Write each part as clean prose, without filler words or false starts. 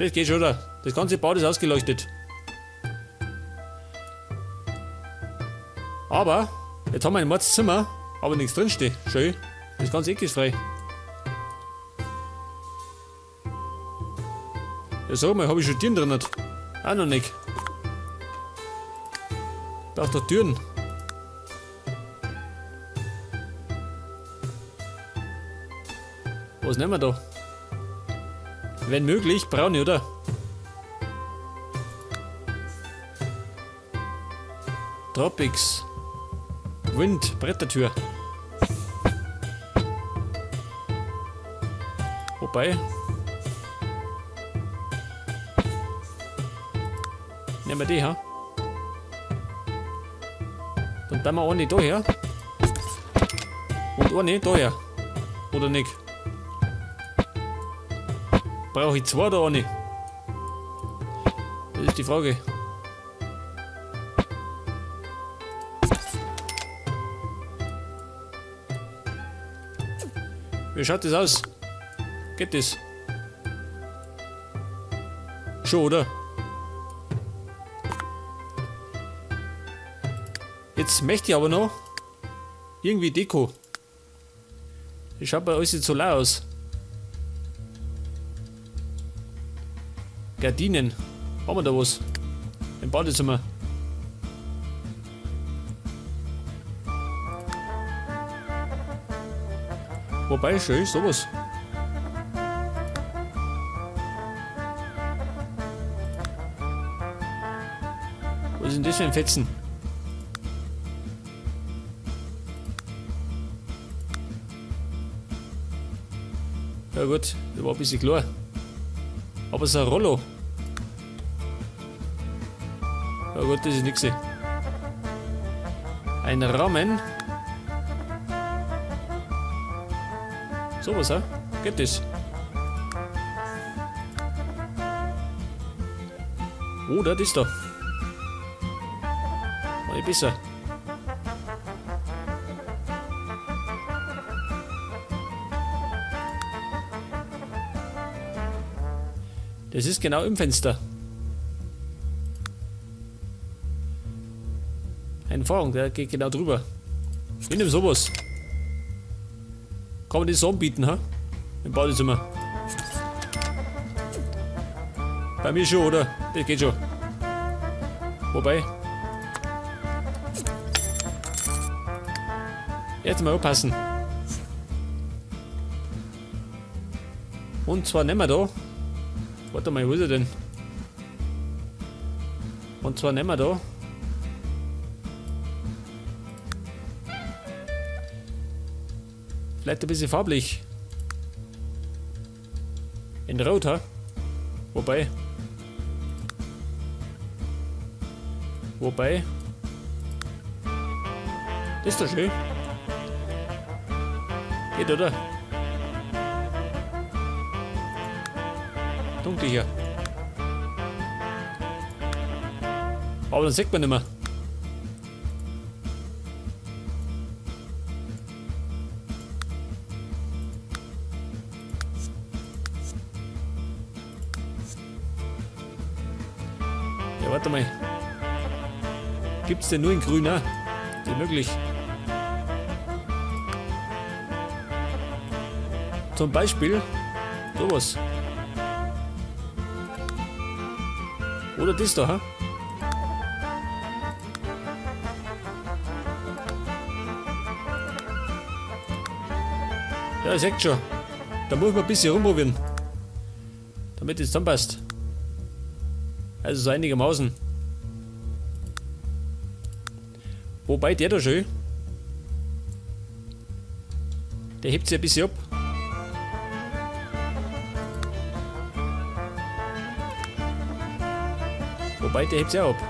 Das geht schon, oder? Das ganze Bad ist ausgeleuchtet. Aber, jetzt haben wir ein Mordzimmer, aber nichts drinsteht. Schön. Das ganze Eck ist frei. Ja, sag mal, habe ich schon Türen drin? Auch noch nicht. Braucht doch Türen. Was nehmen wir da? Wenn möglich, braune, oder? Tropics. Wind, Brettertür. Wobei. Nehmen wir die, ha? Dann tun wir eine da her. Und eine da her. Oder nicht? Brauche ich zwei oder eine? Das ist die Frage. Wie schaut das aus? Geht das? Schon, oder? Jetzt möchte ich aber noch irgendwie Deko. Das schaut bei euch jetzt so lau aus. Gardinen. Haben wir da was? Im Badezimmer. Wobei, schön, sowas. Was ist denn das für ein Fetzen? Ja gut, das war ein bisschen klar. Aber es ist ein Rollo. Ja gut, das ist nix. Ein Rahmen. Sowas, ha? Geht das? Oder das da. War nicht besser. Das ist genau im Fenster. Ein Vorhang, der geht genau drüber. Ich nehme sowas. Kann man das so anbieten, ha? Im Badezimmer. Bei mir schon, oder? Das geht schon. Wobei. Jetzt mal aufpassen. Und zwar nehmen wir da. Warte mal, wo ist er denn? Und zwar nehmen wir da. Vielleicht ein bisschen farblich. In Rot, ha? Wobei. Das ist doch schön. Geht, oder? Dunkel hier. Aber dann sieht man nicht mehr. Ja, warte mal. Gibt's denn nur in grün, ne? Ist möglich. Zum Beispiel sowas. Oder das da, ha? Ja, ihr seht schon. Da muss man ein bisschen rumprobieren. Damit es zusammenpasst. Also so einigermaßen. Wobei der da schön. Der hebt sich ein bisschen ab. Wobei der hebt sich auch ab.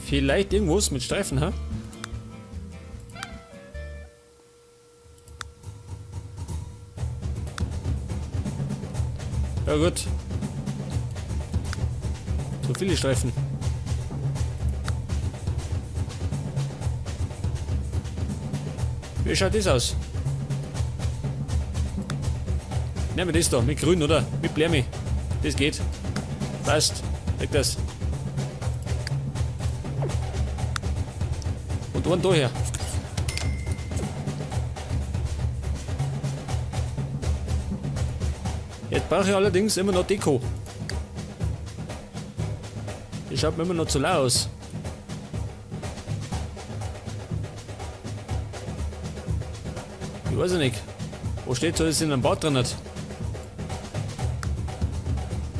Vielleicht irgendwas mit Streifen, ha? Ja gut. Zu viele Streifen. Wie schaut das aus? Nehmen wir das da, mit grün, oder? Mit Blärmi. Das geht. Passt. Leg das. Und einen da her. Jetzt brauche ich allerdings immer noch Deko. Das schaut mir immer noch zu lau aus. Ich weiß ja nicht. Wo steht so, dass in einem Bad drin hat?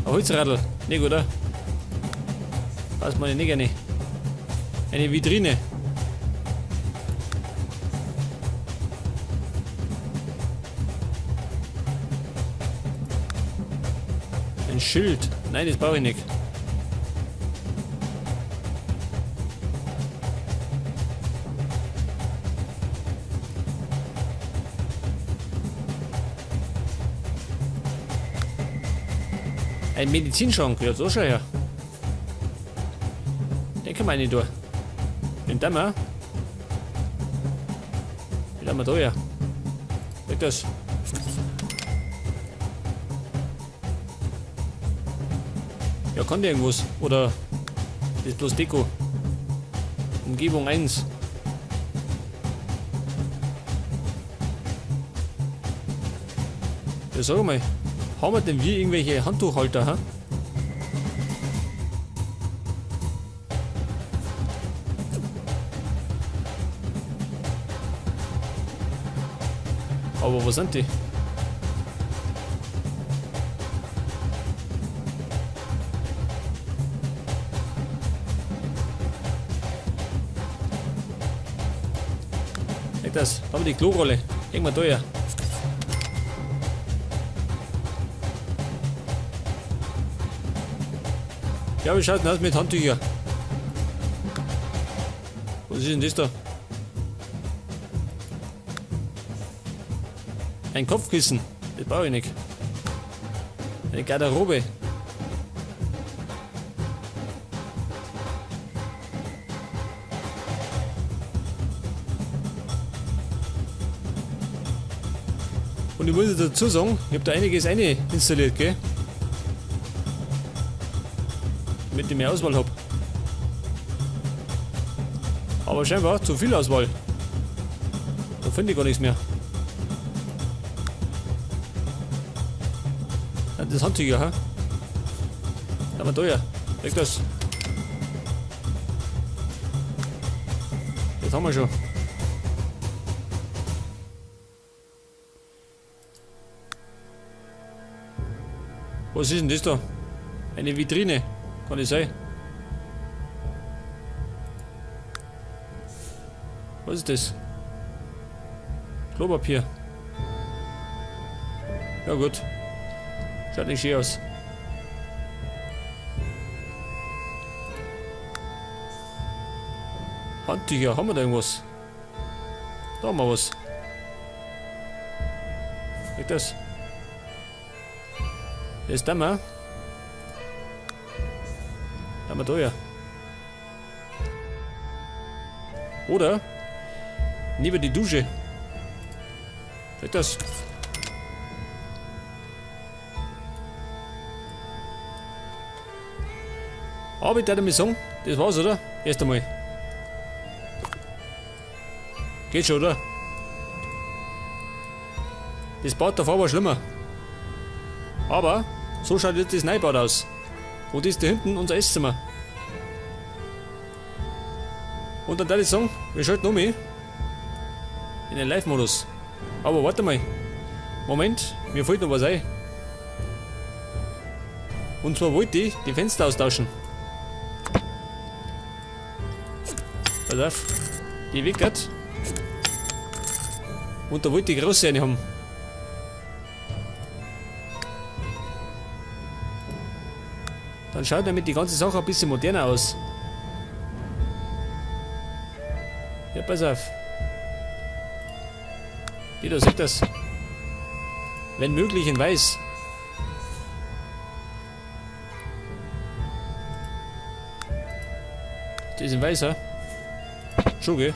Ein Holzradl. Nicht, oder? Passt mir nicht gerne. Eine Vitrine. Ein Schild. Nein, das brauche ich nicht. Ein Medizinschrank, ja, so schau her. Den kann man nicht durch. Den da mal. Den haben wir da her. Weg das. Ja, kann der irgendwas? Oder das ist bloß Deko? Umgebung 1. Ja, sag mal. Haben wir denn irgendwelche Handtuchhalter, ha? Aber wo sind die? Leg das, da haben wir die Klorolle. Hängen wir da her. Ja, wie schaut denn aus mit Handtüchern? Was ist denn das da? Ein Kopfkissen. Das brauche ich nicht. Eine Garderobe. Und ich muss jetzt dazu sagen, ich habe da einiges installiert, gell? Damit ich mehr Auswahl habe. Aber scheinbar zu viel Auswahl. Da finde ich gar nichts mehr. Das Handtücher, ha? Da haben wir da ja. Leg das. Das haben wir schon. Was ist denn das da? Eine Vitrine. Kann das sein? Was ist das? Klopapier. Ja gut. Schaut nicht schön aus. Handtücher, haben wir da irgendwas? Da haben wir was. Leg das. Das ist der mal. Da haben wir da ja. Oder neben die Dusche. Leg das. Aber ich darf mir sagen, das war's, oder? Erst einmal. Geht schon, oder? Das Bad davor war schlimmer. Aber so schaut jetzt das Neubad aus. Und das ist da hinten unser Esszimmer. Und dann darf ich sagen, wir schalten um in den Live-Modus. Aber warte mal. Moment, mir fällt noch was ein. Und zwar wollte ich die Fenster austauschen. Pass auf, die wickert. Und da wollte ich große eine haben. Dann schaut damit die ganze Sache ein bisschen moderner aus. Ja, pass auf. Jeder sieht das. Wenn möglich in weiß. Die sind weißer. Schon, gell?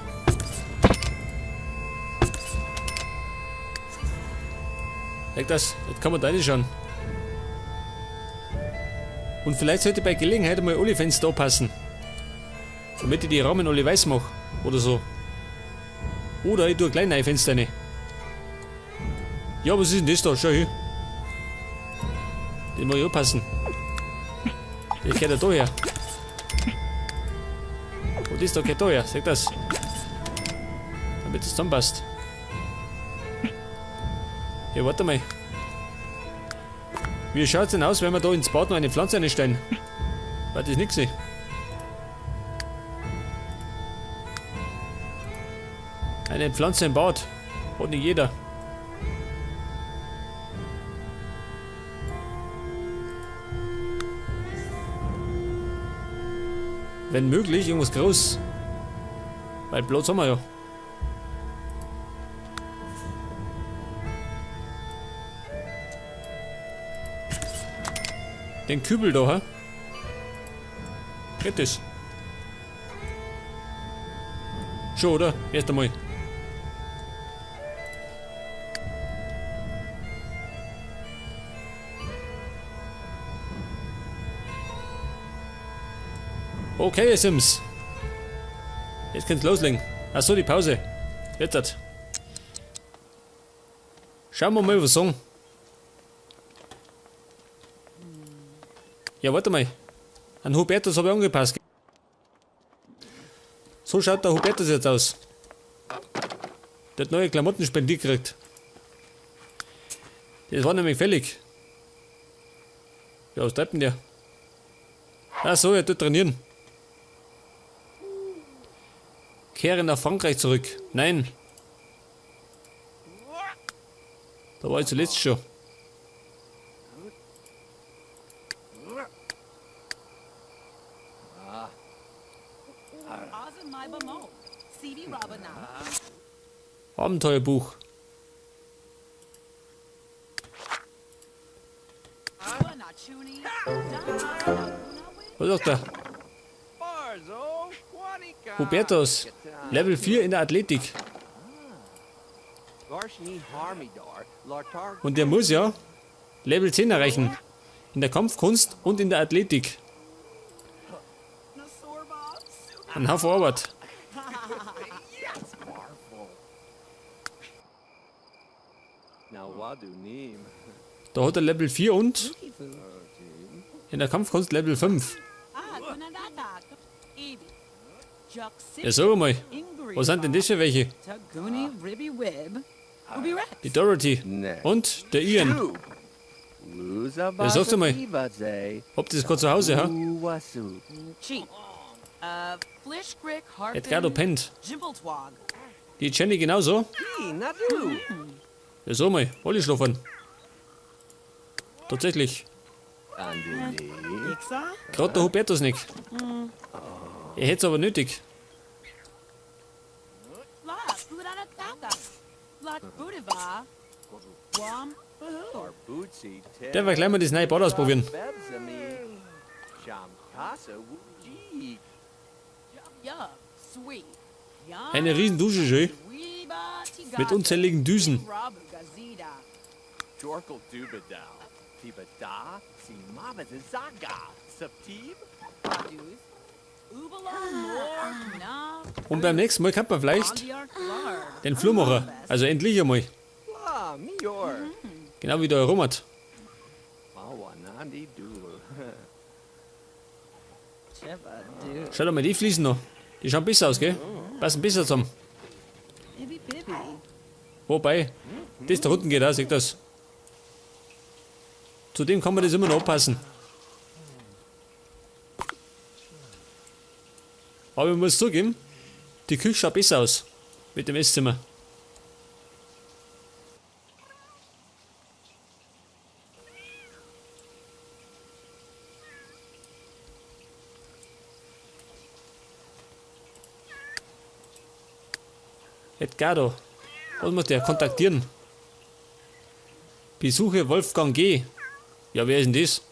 Leg das, jetzt kann man da nicht schauen. Und vielleicht sollte bei Gelegenheit mal alle Fenster aufpassen. Damit ich die Rahmen alle weiß mache. Oder so. Oder ich tue ein kleines Fenster rein. Ja, was ist denn das da? Schau hier. Den muss ich aufpassen. Der geht ja da her. Und das da geht da her. Sag das. Damit es zusammenpasst. Ja, warte mal. Wie schaut es denn aus, wenn wir da ins Bad noch eine Pflanze einstellen? War das nix? Eine Pflanze im Bad. Hat nicht jeder. Wenn möglich, irgendwas groß. Weil Platz haben wir ja. Den Kübel da, ha? Geht das? Schon, oder? Erst einmal. Okay, ihr Sims. Jetzt kann's loslegen. Achso, die Pause. Jetzt das. Schauen wir mal, was sagen. Ja, warte mal. An Hubertus habe ich angepasst. So schaut der Hubertus jetzt aus. Der hat neue Klamotten spendiert gekriegt. Das war nämlich fällig. Ja, was treibt denn der? Ach so, er tut trainieren. Kehre nach Frankreich zurück. Nein. Da war ich zuletzt schon. Abenteuerbuch. Was sagt er? Hubertus, Level 4 in der Athletik. Und der muss ja Level 10 erreichen. In der Kampfkunst und in der Athletik. Ein Haufen Arbeit. Da hat er Level 4 und in der Kampfkunst Level 5. Ja, sag mal, was sind denn das für welche? Die Dorothy und der Ian. Ja, sagst du mal, habt ihr das gerade zu Hause, ha? Edgardo pennt. Die Jenny genauso? Ja, sag mal, alle schlafen. Tatsächlich. Gerade der Hubertus nicht. Er hätte es aber nötig. Der will gleich mal das neue Bad ausprobieren. Eine riesen Dusche, schön. Mit unzähligen Düsen. Und beim nächsten Mal kann man vielleicht den Flur machen. Also endlich einmal. Genau wie der Romat. Schau doch mal, die Fliesen noch. Die schauen besser aus, gell? Passen besser zusammen. Wobei, das da unten geht auch, seht das. Zudem kann man das immer noch abpassen. Aber ich muss zugeben, die Küche schaut besser aus. Mit dem Esszimmer. Edgardo. Was muss der kontaktieren? Besuche Wolfgang G. Ja, wer ist denn das?